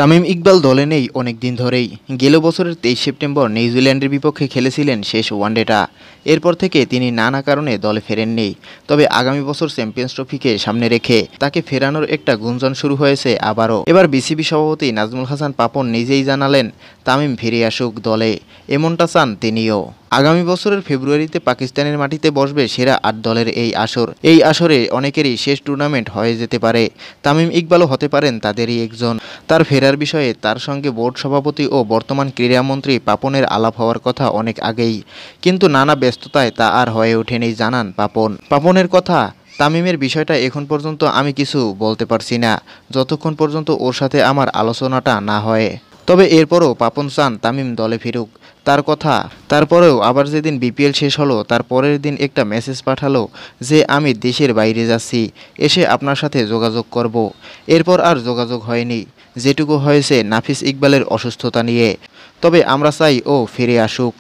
তামিম ইকবাল দলে নেই অনেক দিন ধরেই। গেল বছরের ২৩ সেপ্টেম্বর নিউজিল্যান্ডের বিপক্ষে খেলেছিলেন শেষ ওয়ানডেটা। এরপর থেকে তিনি নানা কারণে দলে ফেরেননি। তবে আগামী বছর চ্যাম্পিয়ন্স ট্রফিকে সামনে রেখে তাকে ফেরানোর একটা গুঞ্জন শুরু হয়েছে আবারও। এবার বিসিবি সভাপতি নাজমুল হাসান পাপন নিজেই জানালেন তামিম ফিরে আসুক দলে, এমনটা চান তিনিও। আগামী বছরের ফেব্রুয়ারিতে পাকিস্তানের মাটিতে বসবে সেরা ৮ দলের এই আসর। এই আসরে অনেকেরই শেষ টুর্নামেন্ট হয়ে যেতে পারে। তামিম ইকবালও হতে পারেন তাদেরই একজন। তার ফেরার বিষয়ে তার সঙ্গে বোর্ড সভাপতি ও বর্তমান ক্রীড়ামন্ত্রী পাপনের আলাপ হওয়ার কথা অনেক আগেই, কিন্তু নানা ব্যস্ততায় তা আর হয়ে ওঠেনি জানান পাপন। পাপনের কথা, তামিমের বিষয়টা এখন পর্যন্ত আমি কিছু বলতে পারছি না, যতক্ষণ পর্যন্ত ওর সাথে আমার আলোচনাটা না হয়। তবে এরপরও পাপন চান তামিম দলে ফিরুক। তার কথা, তারপরেও আবার যেদিন বিপিএল শেষ হলো তার পরের দিন একটা মেসেজ পাঠালো যে আমি দেশের বাইরে যাচ্ছি, এসে আপনার সাথে যোগাযোগ করব। এরপর আর যোগাযোগ হয়নি, যেটুকু হয়েছে নাফিস ইকবালের অসুস্থতা নিয়ে। তবে আমরা চাই ও ফিরে আসুক।